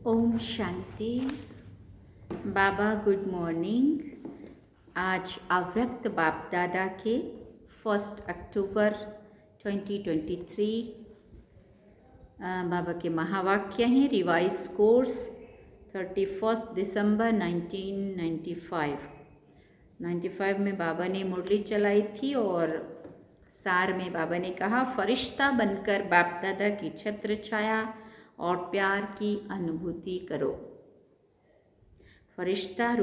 ओम शांति। बाबा good morning. आज अव्यक्त बाप दादा के 1 अक्टूबर 2023 बाबा के महावाक्य हैं। रिवाइज कोर्स 31 दिसंबर 1995 में बाबा ने मुरली चलाई थी और सार में बाबा ने कहा, फरिश्ता बनकर बाप दादा की छत्र छाया और प्यार की अनुभूति करो। फरिश्ता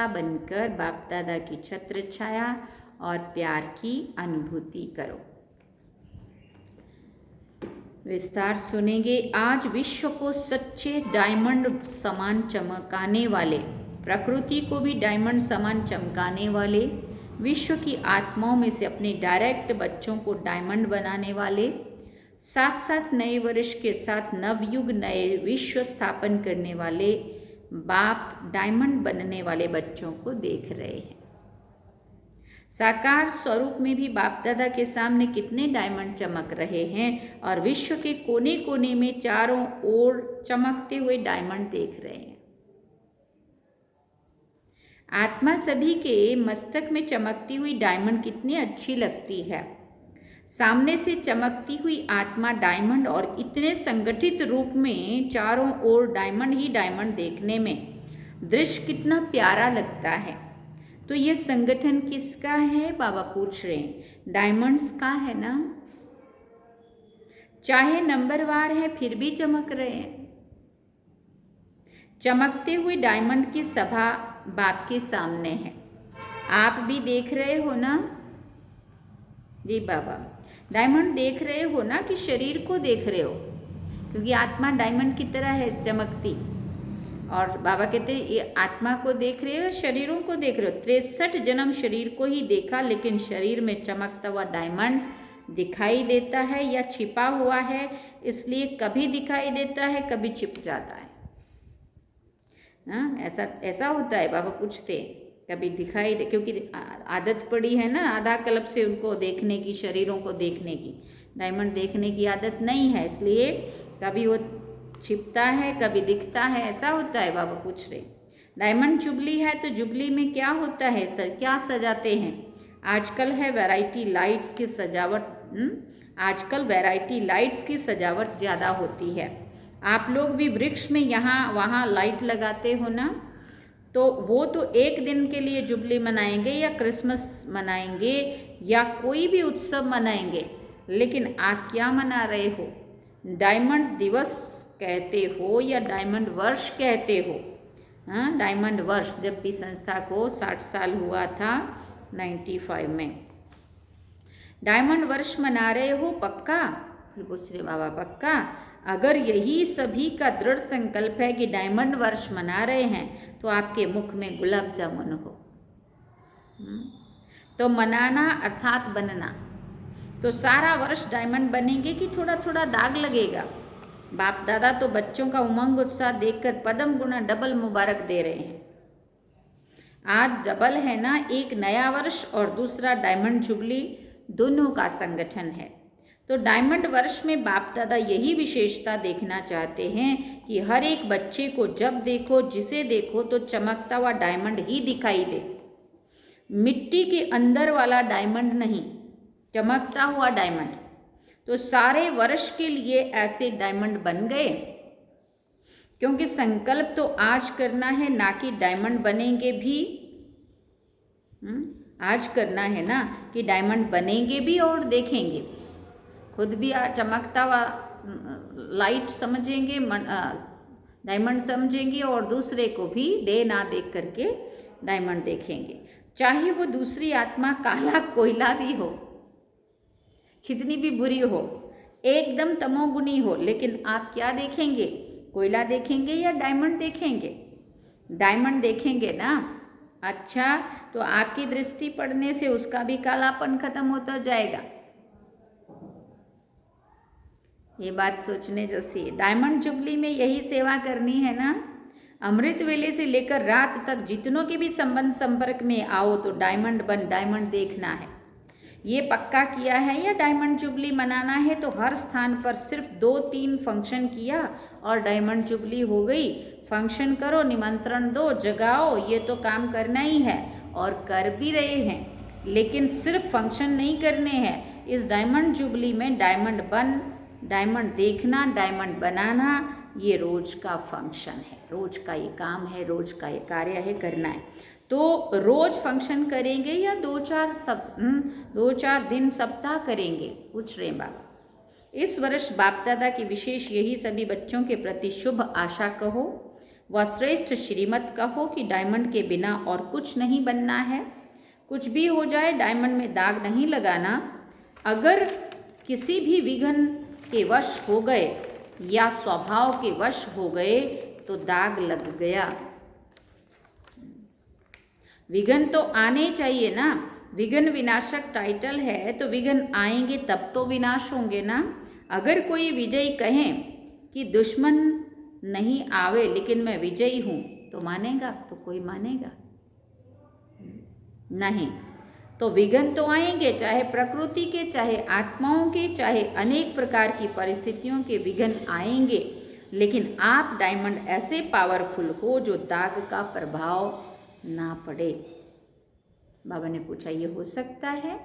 बनकर बाप दादा की छत्र छाया और प्यार की अनुभूति करो। विस्तार सुनेंगे। आज विश्व को सच्चे डायमंड समान चमकाने वाले, प्रकृति को भी डायमंड समान चमकाने वाले, विश्व की आत्माओं में से अपने डायरेक्ट बच्चों को डायमंड बनाने वाले, साथ साथ नए वर्ष के साथ नवयुग नए विश्व स्थापन करने वाले बाप डायमंड बनने वाले बच्चों को देख रहे हैं। साकार स्वरूप में भी बाप दादा के सामने कितने डायमंड चमक रहे हैं और विश्व के कोने कोने में चारों ओर चमकते हुए डायमंड देख रहे हैं। आत्मा सभी के मस्तक में चमकती हुई डायमंड कितनी अच्छी लगती है। सामने से चमकती हुई आत्मा डायमंड और इतने संगठित रूप में चारों ओर डायमंड ही डायमंड देखने में दृश्य कितना प्यारा लगता है। तो ये संगठन किसका है? बाबा पूछ रहे हैं। डायमंड्स का है ना। चाहे नंबरवार है फिर भी चमक रहे हैं। चमकते हुए डायमंड की सभा बाप के सामने है। आप भी देख रहे हो ना जी बाबा। डायमंड देख रहे हो ना कि शरीर को देख रहे हो? क्योंकि आत्मा डायमंड की तरह है चमकती। और बाबा कहते हैं ये आत्मा को देख रहे हो, शरीरों को देख रहे हो। 63 जन्म शरीर को ही देखा, लेकिन शरीर में चमकता हुआ डायमंड दिखाई देता है या छिपा हुआ है, इसलिए कभी दिखाई देता है कभी छिप जाता है। ऐसा होता है। बाबा पूछते कभी दिखाई दे, क्योंकि आदत पड़ी है ना आधा कल्प से उनको देखने की, शरीरों को देखने की। डायमंड देखने की आदत नहीं है, इसलिए कभी वो छिपता है कभी दिखता है, ऐसा होता है। बाबा पूछ रहे डायमंड जुबली है तो जुबली में क्या होता है सर, क्या सजाते हैं? आजकल है वैरायटी लाइट्स की सजावट। आजकल वैरायटी लाइट्स की सजावट ज़्यादा होती है। आप लोग भी वृक्ष में यहाँ वहाँ लाइट लगाते हो ना, तो वो तो एक दिन के लिए जुबली मनाएंगे या क्रिसमस मनाएंगे या कोई भी उत्सव मनाएंगे, लेकिन आप क्या मना रहे हो? डायमंड दिवस कहते हो या डायमंड वर्ष कहते हो? हाँ, डायमंड वर्ष। जब भी संस्था को 60 साल हुआ था 95 में, डायमंड वर्ष मना रहे हो पक्का? फिर पूछ रहे बाबा पक्का? अगर यही सभी का दृढ़ संकल्प है कि डायमंड वर्ष मना रहे हैं तो आपके मुख में गुलाब जामुन हो। तो मनाना अर्थात बनना। तो सारा वर्ष डायमंड बनेंगे कि थोड़ा थोड़ा दाग लगेगा? बाप दादा तो बच्चों का उमंग उत्साह देखकर पदम गुना डबल मुबारक दे रहे हैं। आज डबल है ना, एक नया वर्ष और दूसरा डायमंड जुबली, दोनों का संगठन है। तो डायमंड वर्ष में बाप दादा यही विशेषता देखना चाहते हैं कि हर एक बच्चे को जब देखो, जिसे देखो तो चमकता हुआ डायमंड ही दिखाई दे। मिट्टी के अंदर वाला डायमंड नहीं, चमकता हुआ डायमंड। तो सारे वर्ष के लिए ऐसे डायमंड बन गए, क्योंकि संकल्प तो आज करना है ना कि डायमंड बनेंगे भी। आज करना है ना कि डायमंड बनेंगे भी और देखेंगे। खुद भी चमकता हुआ लाइट समझेंगे, डायमंड समझेंगे, और दूसरे को भी दे ना देख करके डायमंड देखेंगे। चाहे वो दूसरी आत्मा काला कोयला भी हो, कितनी भी बुरी हो, एकदम तमोगुनी हो, लेकिन आप क्या देखेंगे? कोयला देखेंगे या डायमंड देखेंगे? डायमंड देखेंगे ना। अच्छा, तो आपकी दृष्टि पड़ने से उसका भी कालापन खत्म होता जाएगा। ये बात सोचने जैसी है। डायमंड जुबली में यही सेवा करनी है ना। अमृत वेले से लेकर रात तक जितनों के भी संबंध संपर्क में आओ तो डायमंड बन डायमंड देखना है। ये पक्का किया है या डायमंड जुबली मनाना है तो हर स्थान पर सिर्फ 2-3 फंक्शन किया और डायमंड जुबली हो गई। फंक्शन करो, निमंत्रण दो, जगाओ, ये तो काम करना ही है और कर भी रहे हैं। लेकिन सिर्फ फंक्शन नहीं करने हैं। इस डायमंड जुबली में डायमंड देखना, डायमंड बनाना, ये रोज का फंक्शन है, रोज का ये काम है, रोज का ये कार्य है, करना है। तो रोज फंक्शन करेंगे या 2-4 दिन सप्ताह करेंगे, पूछ रहे हैं बाबा। इस वर्ष बाप दादा की विशेष यही सभी बच्चों के प्रति शुभ आशा कहो व श्रेष्ठ श्रीमत कहो कि डायमंड के बिना और कुछ नहीं बनना है। कुछ भी हो जाए डायमंड में दाग नहीं लगाना। अगर किसी भी विघ्न के वश हो गए या स्वभाव के वश हो गए तो दाग लग गया। विघ्न तो आने चाहिए ना, विघ्न विनाशक टाइटल है तो विघ्न आएंगे तब तो विनाश होंगे ना। अगर कोई विजयी कहें कि दुश्मन नहीं आवे लेकिन मैं विजयी हूँ तो मानेगा? तो कोई मानेगा नहीं। तो विघ्न तो आएंगे, चाहे प्रकृति के, चाहे आत्माओं के, चाहे अनेक प्रकार की परिस्थितियों के विघ्न आएंगे, लेकिन आप डायमंड ऐसे पावरफुल हो जो दाग का प्रभाव ना पड़े। बाबा ने पूछा ये हो सकता है?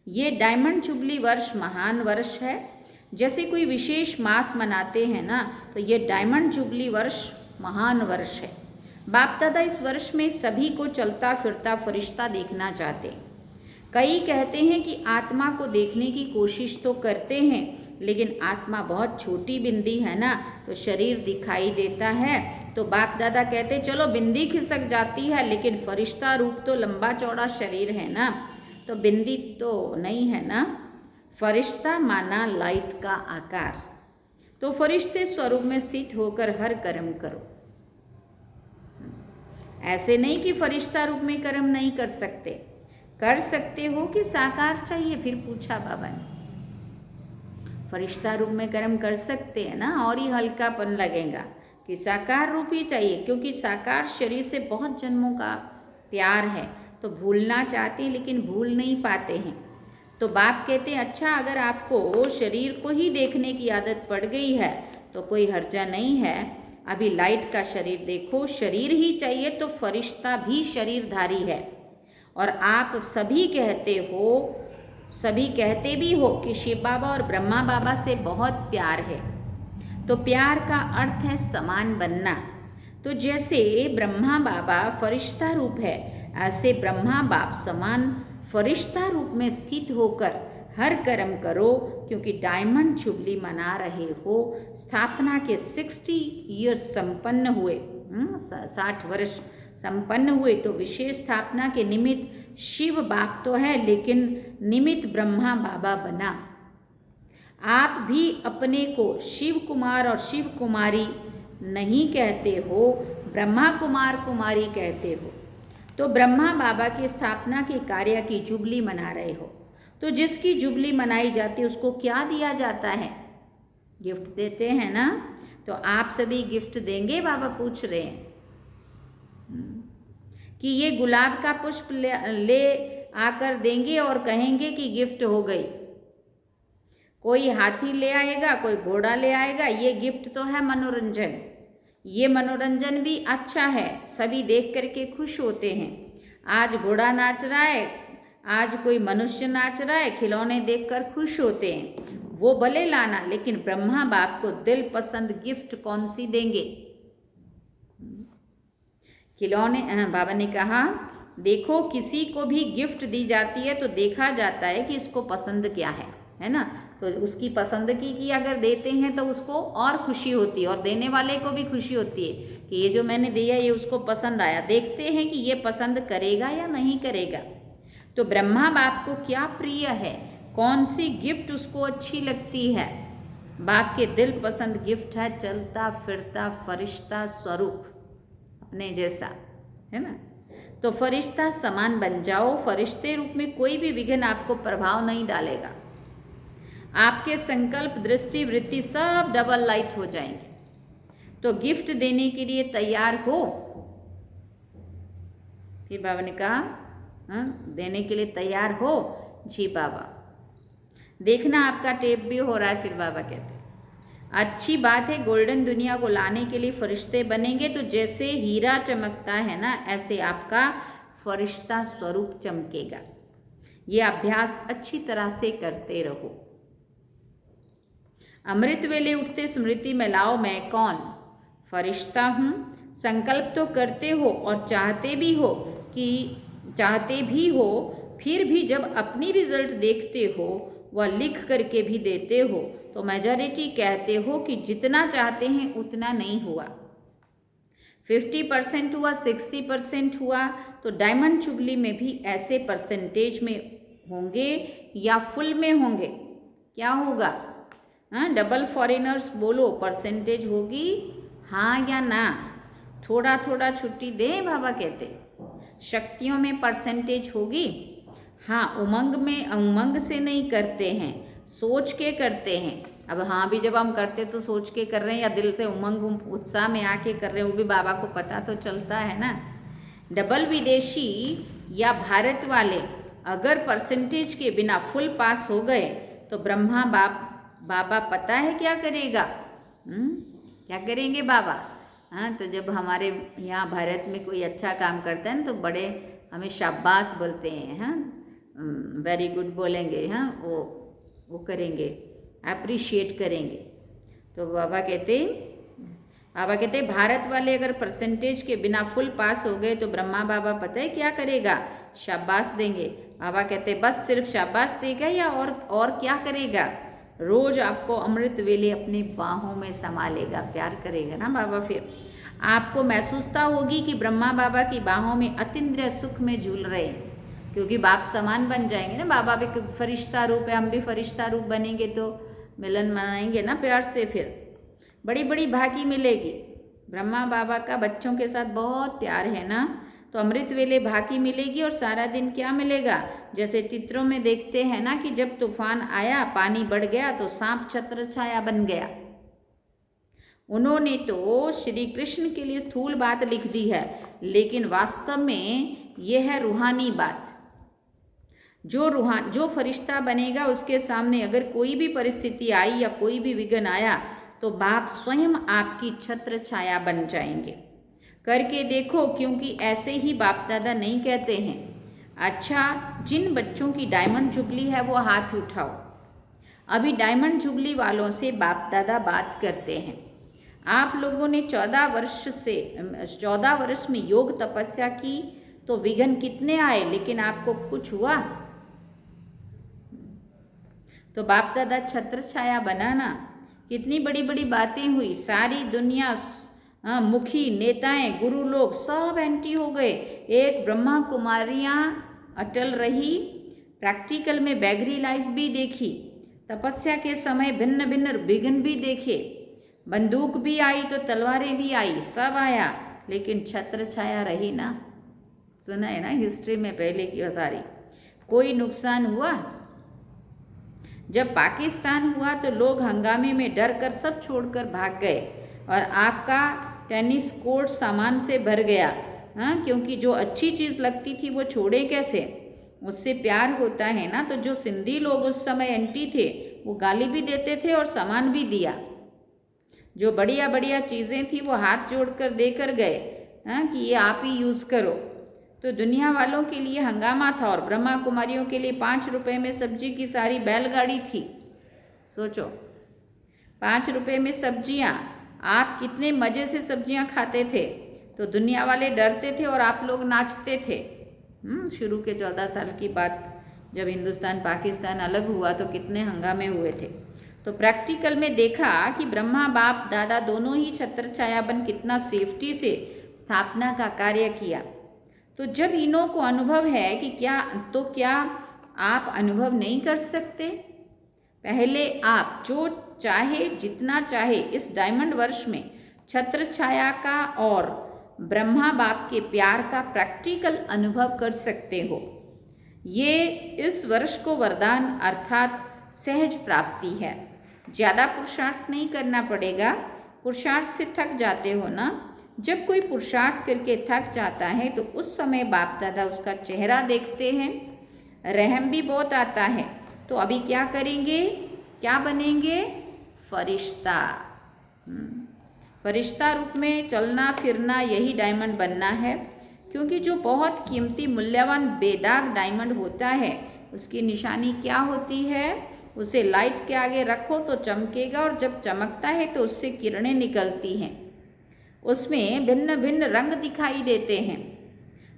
ये डायमंड जुबली वर्ष महान वर्ष है। जैसे कोई विशेष मास मनाते हैं ना, तो ये डायमंड जुबली वर्ष महान वर्ष है। बाप दादा इस वर्ष में सभी को चलता फिरता फरिश्ता देखना चाहते हैं। कई कहते हैं कि आत्मा को देखने की कोशिश तो करते हैं, लेकिन आत्मा बहुत छोटी बिंदी है ना, तो शरीर दिखाई देता है। तो बाप दादा कहते चलो बिंदी खिसक जाती है, लेकिन फरिश्ता रूप तो लंबा चौड़ा शरीर है ना, तो बिंदी तो नहीं है ना। फरिश्ता माना लाइट का आकार। तो फरिश्ते स्वरूप में स्थित होकर हर कर्म करो। ऐसे नहीं कि फरिश्ता रूप में कर्म नहीं कर सकते, कर सकते हो कि साकार चाहिए? फिर पूछा बाबा ने। फरिश्ता रूप में कर्म कर सकते हैं ना, और ही हल्कापन लगेगा कि साकार रूप ही चाहिए, क्योंकि साकार शरीर से बहुत जन्मों का प्यार है, तो भूलना चाहते हैं लेकिन भूल नहीं पाते हैं। तो बाप कहते हैं अच्छा अगर आपको शरीर को ही देखने की आदत पड़ गई है तो कोई हर्जा नहीं है। अभी लाइट का शरीर देखो, शरीर ही चाहिए तो फरिश्ता भी शरीरधारी है। और आप सभी कहते भी हो कि शिव बाबा और ब्रह्मा बाबा से बहुत प्यार है। तो प्यार का अर्थ है समान बनना। तो जैसे ब्रह्मा बाबा फरिश्ता रूप है, ऐसे ब्रह्मा बाप समान फरिश्ता रूप में स्थित होकर हर कर्म करो, क्योंकि डायमंड जुबली मना रहे हो। स्थापना के 60 ईयर्स संपन्न हुए, 60 वर्ष संपन्न हुए। तो विशेष स्थापना के निमित्त शिव बाप तो है, लेकिन निमित्त ब्रह्मा बाबा बना। आप भी अपने को शिव कुमार और शिव कुमारी नहीं कहते हो, ब्रह्मा कुमार कुमारी कहते हो। तो ब्रह्मा बाबा की स्थापना के कार्य की जुबली मना रहे हो। तो जिसकी जुबली मनाई जाती है उसको क्या दिया जाता है? गिफ्ट देते हैं ना। तो आप सभी गिफ्ट देंगे? बाबा पूछ रहे हैं कि ये गुलाब का पुष्प ले आकर देंगे और कहेंगे कि गिफ्ट हो गई। कोई हाथी ले आएगा, कोई घोड़ा ले आएगा, ये गिफ्ट तो है मनोरंजन। ये मनोरंजन भी अच्छा है, सभी देख करके खुश होते हैं। आज घोड़ा नाच रहा है, आज कोई मनुष्य नाच रहा है, खिलौने देखकर खुश होते हैं। वो भले लाना, लेकिन ब्रह्मा बाप को दिल पसंद गिफ्ट कौन सी देंगे? खिलौने। बाबा ने कहा देखो किसी को भी गिफ्ट दी जाती है तो देखा जाता है कि इसको पसंद क्या है ना। तो उसकी पसंद की अगर देते हैं तो उसको और खुशी होती है, और देने वाले को भी खुशी होती है कि ये जो मैंने दिया ये उसको पसंद आया। देखते हैं कि ये पसंद करेगा या नहीं करेगा। तो ब्रह्मा बाप को क्या प्रिय है, कौन सी गिफ्ट उसको अच्छी लगती है? बाप के दिल पसंद गिफ्ट है चलता फिरता फरिश्ता स्वरूप, अपने जैसा, है ना। तो फरिश्ता समान बन जाओ। फरिश्ते रूप में कोई भी विघ्न आपको प्रभाव नहीं डालेगा। आपके संकल्प, दृष्टि, वृत्ति सब डबल लाइट हो जाएंगे। तो गिफ्ट देने के लिए तैयार हो? फिर बाबा ने कहा देने के लिए तैयार हो? जी बाबा, देखना आपका टेप भी हो रहा है। फिर बाबा कहते हैं अच्छी बात है, गोल्डन दुनिया को लाने के लिए फरिश्ते बनेंगे तो जैसे हीरा चमकता है ना, ऐसे आपका फरिश्ता स्वरूप चमकेगा। ये अभ्यास अच्छी तरह से करते रहो। अमृत वेले उठते स्मृति में लाओ, मैं कौन? फरिश्ता हूँ। संकल्प तो करते हो और चाहते भी हो, फिर भी जब अपनी रिजल्ट देखते हो वह लिख करके भी देते हो तो मेजॉरिटी कहते हो कि जितना चाहते हैं उतना नहीं हुआ। 50% हुआ, 60% हुआ। तो डायमंड जुबली में भी ऐसे परसेंटेज में होंगे या फुल में होंगे? क्या होगा? हाँ, डबल फॉरेनर्स बोलो, परसेंटेज होगी हाँ या ना? थोड़ा थोड़ा छुट्टी दे बाबा कहते। शक्तियों में परसेंटेज होगी? हाँ, उमंग से नहीं करते हैं, सोच के करते हैं। अब हाँ भी जब हम करते तो सोच के कर रहे हैं या दिल से उमंग उत्साह में आके कर रहे हैं, वो भी बाबा को पता तो चलता है ना। डबल विदेशी या भारत वाले अगर परसेंटेज के बिना फुल पास हो गए तो ब्रह्मा बाबा पता है क्या करेगा? क्या करेंगे बाबा? हाँ, तो जब हमारे यहाँ भारत में कोई अच्छा काम करता है ना तो बड़े हमें शाबाश बोलते हैं। हाँ, वेरी गुड बोलेंगे। हाँ, वो करेंगे, अप्रिशिएट करेंगे। तो बाबा कहते भारत वाले अगर परसेंटेज के बिना फुल पास हो गए तो ब्रह्मा बाबा पता है क्या करेगा? शाबाश देंगे। बाबा कहते बस सिर्फ शाबाश देगा या और क्या करेगा? रोज आपको अमृत वेले अपनी बाहों में संभालेगा, प्यार करेगा ना बाबा। फिर आपको महसूसता होगी कि ब्रह्मा बाबा की बाहों में अतीन्द्रिय सुख में झूल रहे हैं, क्योंकि बाप समान बन जाएंगे ना। बाबा भी फरिश्ता रूप है, हम भी फरिश्ता रूप बनेंगे तो मिलन मनाएंगे ना प्यार से। फिर बड़ी बड़ी भागी मिलेगी। ब्रह्मा बाबा का बच्चों के साथ बहुत प्यार है ना, तो अमृत वेले भागी मिलेगी। और सारा दिन क्या मिलेगा? जैसे चित्रों में देखते हैं ना कि जब तूफान आया, पानी बढ़ गया तो सांप छत्र छाया बन गया। उन्होंने तो श्री कृष्ण के लिए स्थूल बात लिख दी है, लेकिन वास्तव में यह है रूहानी बात। जो फरिश्ता बनेगा उसके सामने अगर कोई भी परिस्थिति आई या कोई भी विघ्न आया तो बाप स्वयं आपकी छत्र छाया बन जाएंगे। करके देखो, क्योंकि ऐसे ही बाप दादा नहीं कहते हैं। अच्छा, जिन बच्चों की डायमंड जुबली है वो हाथ उठाओ। अभी डायमंड जुबली वालों से बाप दादा बात करते हैं। आप लोगों ने 14 वर्ष में योग तपस्या की तो विघ्न कितने आए, लेकिन आपको कुछ हुआ? तो बाप दादा छत्र छाया बनाना, कितनी बड़ी बड़ी बातें हुई। सारी दुनिया मुखी नेताएं, गुरु लोग सब एंटी हो गए। एक ब्रह्मा कुमारियाँ अटल रही, प्रैक्टिकल में बैगरी लाइफ भी देखी, तपस्या के समय भिन्न भिन्न विघ्न भी देखे, बंदूक भी आई तो तलवारें भी आई, सब आया, लेकिन छत्र छाया रही ना। सुना है ना हिस्ट्री में पहले की सारी। कोई नुकसान हुआ? जब पाकिस्तान हुआ तो लोग हंगामे में डर कर सब छोड़कर भाग गए और आपका टेनिस कोर्ट सामान से भर गया। हाँ, क्योंकि जो अच्छी चीज़ लगती थी वो छोड़े कैसे? उससे प्यार होता है ना। तो जो सिंधी लोग उस समय एंटी थे वो गाली भी देते थे और सामान भी दिया। जो बढ़िया बढ़िया चीज़ें थी वो हाथ जोड़कर देकर गए, हाँ, कि ये आप ही यूज़ करो। तो दुनिया वालों के लिए हंगामा था और ब्रह्मा कुमारियों के लिए 5 रुपए में सब्जी की सारी बैलगाड़ी थी। सोचो, 5 रुपए में सब्जियाँ, आप कितने मज़े से सब्जियाँ खाते थे। तो दुनिया वाले डरते थे और आप लोग नाचते थे। शुरू के 14 साल की बात, जब हिंदुस्तान पाकिस्तान अलग हुआ तो कितने हंगामे हुए थे। तो प्रैक्टिकल में देखा कि ब्रह्मा बाप दादा दोनों ही छत्र छाया बन कितना सेफ्टी से स्थापना का कार्य किया। तो जब इन्हों को अनुभव है कि क्या आप अनुभव नहीं कर सकते? पहले आप जो चाहे जितना चाहे इस डायमंड वर्ष में छत्र छाया का और ब्रह्मा बाप के प्यार का प्रैक्टिकल अनुभव कर सकते हो। ये इस वर्ष को वरदान अर्थात सहज प्राप्ति है। ज़्यादा पुरुषार्थ नहीं करना पड़ेगा। पुरुषार्थ से थक जाते हो ना, जब कोई पुरुषार्थ करके थक जाता है तो उस समय बाप दादा उसका चेहरा देखते हैं, रहम भी बहुत आता है। तो अभी क्या करेंगे, क्या बनेंगे, फरिश्ता। फरिश्ता रूप में चलना फिरना, यही डायमंड बनना है। क्योंकि जो बहुत कीमती मूल्यवान बेदाग डायमंड होता है, उसकी निशानी क्या होती है, उसे लाइट के आगे रखो तो चमकेगा, और जब चमकता है तो उससे किरणें निकलती हैं, उसमें भिन्न भिन्न रंग दिखाई देते हैं।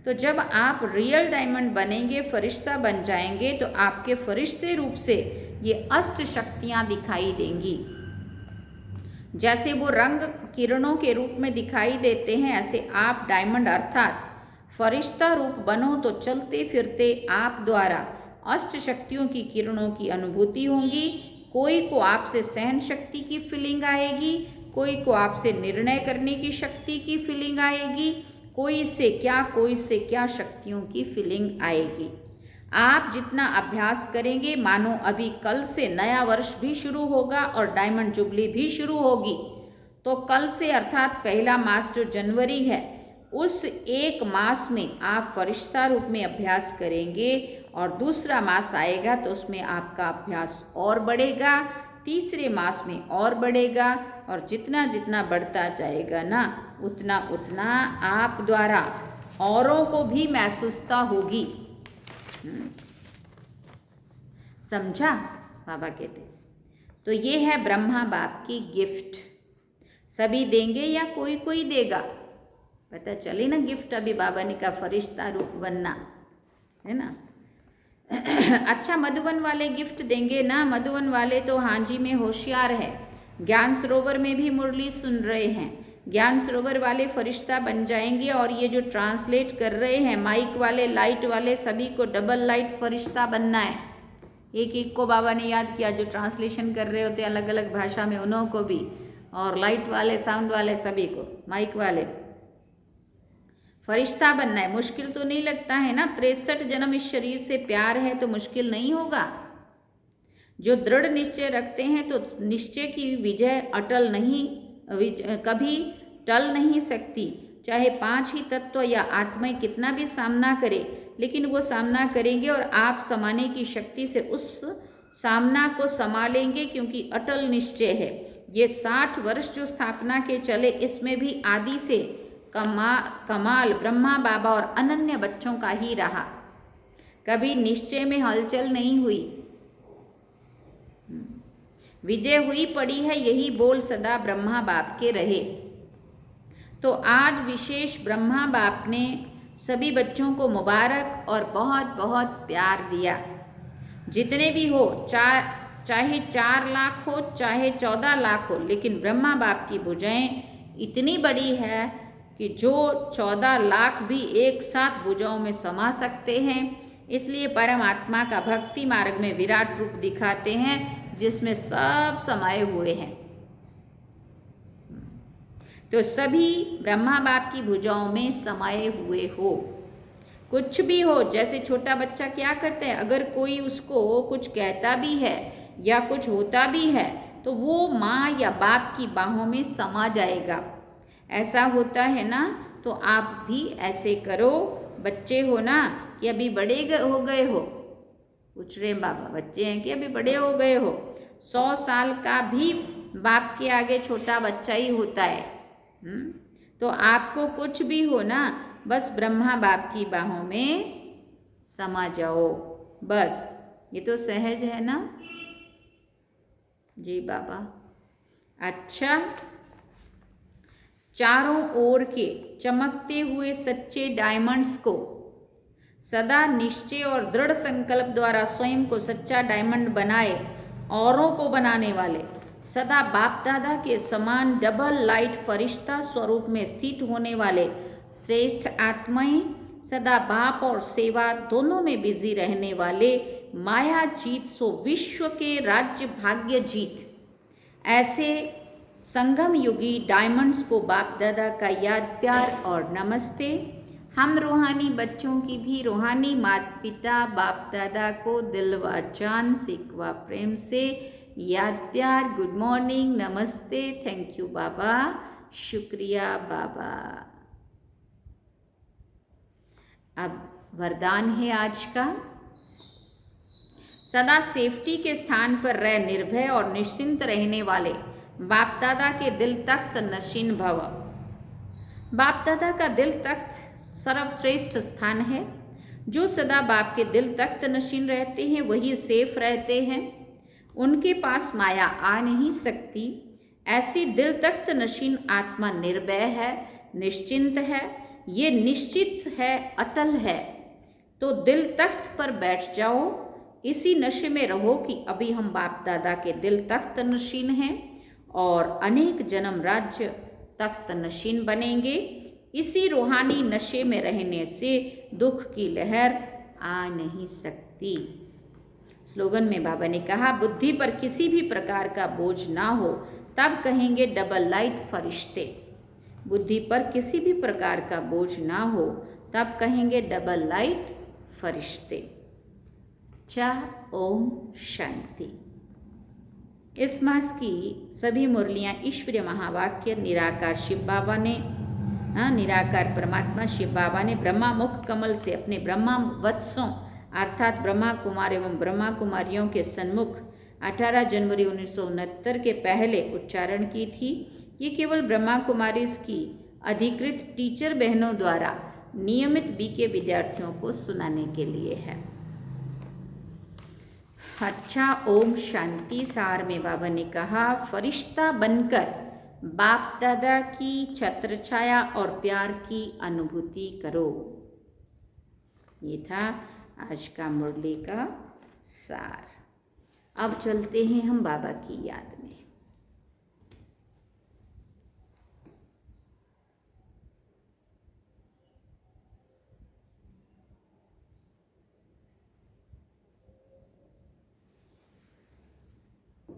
तो जब आप रियल डायमंड बनेंगे, फरिश्ता बन जाएंगे, तो आपके फरिश्ते रूप से ये अष्ट शक्तियाँ दिखाई देंगी। जैसे वो रंग किरणों के रूप में दिखाई देते हैं, ऐसे आप डायमंड अर्थात फरिश्ता रूप बनो तो चलते फिरते आप द्वारा अष्ट शक्तियों की किरणों की अनुभूति होगी। कोई को आपसे सहन शक्ति की फीलिंग आएगी, कोई को आपसे निर्णय करने की शक्ति की फीलिंग आएगी, कोई से क्या शक्तियों की फीलिंग आएगी। आप जितना अभ्यास करेंगे, मानो अभी कल से नया वर्ष भी शुरू होगा और डायमंड जुबली भी शुरू होगी, तो कल से अर्थात पहला मास जो जनवरी है, उस एक मास में आप फरिश्ता रूप में अभ्यास करेंगे, और दूसरा मास आएगा तो उसमें आपका अभ्यास और बढ़ेगा, तीसरे मास में और बढ़ेगा, और जितना जितना बढ़ता जाएगा ना, उतना उतना आप द्वारा औरों को भी महसूसता होगी। समझा, बाबा कहते। तो ये है ब्रह्मा बाप की गिफ्ट। सभी देंगे या कोई कोई देगा, पता चले ना। गिफ्ट अभी बाबा ने कहा फरिश्ता रूप बनना है ना। अच्छा, मधुवन वाले गिफ्ट देंगे ना। मधुवन वाले तो हाँ जी में होशियार है, ज्ञान सरोवर में भी मुरली सुन रहे हैं। ज्ञान सरोवर वाले फरिश्ता बन जाएंगे, और ये जो ट्रांसलेट कर रहे हैं माइक वाले, लाइट वाले, सभी को डबल लाइट फरिश्ता बनना है। एक एक को बाबा ने याद किया, जो ट्रांसलेशन कर रहे होते अलग अलग भाषा में, उन्हों को भी, और लाइट वाले, साउंड वाले, सभी को, माइक वाले, फरिश्ता बनना है। मुश्किल तो नहीं लगता है ना। 63 जन्म इस शरीर से प्यार है तो मुश्किल नहीं होगा। जो दृढ़ निश्चय रखते हैं तो निश्चय की विजय अटल नहीं, कभी टल नहीं सकती। चाहे 5 ही तत्व या आत्माएं कितना भी सामना करे, लेकिन वो सामना करेंगे, और आप समाने की शक्ति से उस सामना को संभालेंगे, क्योंकि अटल निश्चय है। ये 60 वर्ष जो स्थापना के चले, इसमें भी आदि से कमाल ब्रह्मा बाबा और अनन्य बच्चों का ही रहा। कभी निश्चय में हलचल नहीं हुई, विजय हुई पड़ी है, यही बोल सदा ब्रह्मा बाप के रहे। तो आज विशेष ब्रह्मा बाप ने सभी बच्चों को मुबारक और बहुत बहुत प्यार दिया। जितने भी हो, चाहे 4 लाख हो, चाहे 14 लाख हो, लेकिन ब्रह्मा बाप की भुजाएं इतनी बड़ी है कि जो 14 लाख भी एक साथ भुजाओं में समा सकते हैं। इसलिए परमात्मा का भक्ति मार्ग में विराट रूप दिखाते हैं, जिसमें सब समाये हुए हैं। तो सभी ब्रह्मा बाप की भुजाओं में समाये हुए हो। कुछ भी हो, जैसे छोटा बच्चा क्या करता है, अगर कोई उसको कुछ कहता भी है या कुछ होता भी है, तो वो माँ या बाप की बाहों में समा जाएगा। ऐसा होता है ना। तो आप भी ऐसे करो। बच्चे हो ना, कि अभी बड़े हो गए हो, पूछ रहे बाबा, बच्चे हैं कि अभी बड़े हो गए हो। 100 साल का भी बाप के आगे छोटा बच्चा ही होता है। तो आपको कुछ भी हो ना, बस ब्रह्मा बाप की बाहों में समा जाओ, बस। ये तो सहज है ना जी बाबा। अच्छा, चारों ओर के चमकते हुए सच्चे डायमंड्स को सदा निश्चय और दृढ़ संकल्प द्वारा स्वयं को सच्चा डायमंड बनाए, औरों को बनाने वाले, सदा बाप दादा के समान डबल लाइट फरिश्ता स्वरूप में स्थित होने वाले श्रेष्ठ आत्माएं, सदा बाप और सेवा दोनों में बिजी रहने वाले, माया जीत सो विश्व के राज्य भाग्य जीत, ऐसे संगम युगी डायमंड्स को बाप दादा का याद प्यार और नमस्ते। हम रूहानी बच्चों की भी रूहानी माता पिता बाप दादा को दिल व जान सिकवा प्रेम से याद प्यार, गुड मॉर्निंग, नमस्ते, थैंक यू बाबा, शुक्रिया बाबा। अब वरदान है आज का। सदा सेफ्टी के स्थान पर रह निर्भय और निश्चिंत रहने वाले बाप दादा के दिल तख्त नशीन भव। बाप दादा का दिल तख्त सर्वश्रेष्ठ स्थान है। जो सदा बाप के दिल तख्त नशीन रहते हैं वही सेफ रहते हैं। उनके पास माया आ नहीं सकती। ऐसी दिल तख्त नशीन आत्मा निर्भय है, निश्चिंत है, ये निश्चित है, अटल है। तो दिल तख्त पर बैठ जाओ, इसी नशे में रहो कि अभी हम बाप दादा के दिल तख्त नशीन हैं और अनेक जन्म राज्य तख्त नशीन बनेंगे। इसी रूहानी नशे में रहने से दुख की लहर आ नहीं सकती। स्लोगन में बाबा ने कहा, बुद्धि पर किसी भी प्रकार का बोझ ना हो तब कहेंगे डबल लाइट फरिश्ते। बुद्धि पर किसी भी प्रकार का बोझ ना हो तब कहेंगे डबल लाइट फरिश्ते। ओम शांति। इस मास की सभी मुरलियाँ ईश्वरीय महावाक्य निराकार शिव बाबा ने, निराकार परमात्मा शिव बाबा ने ब्रह्मा मुख कमल से अपने ब्रह्मा वत्सों अर्थात ब्रह्मा कुमार एवं ब्रह्मा कुमारियों के सन्मुख 18 जनवरी 1969 के पहले उच्चारण की थी। ये केवल ब्रह्मा कुमारी की अधिकृत टीचर बहनों द्वारा नियमित बीके विद्यार्थियों को सुनाने के लिए है। अच्छा, ओम शांति। सार में बाबा ने कहा, फरिश्ता बनकर बाप दादा की छत्र छाया और प्यार की अनुभूति करो। ये था आज का मुरली का सार। अब चलते हैं हम बाबा की याद में।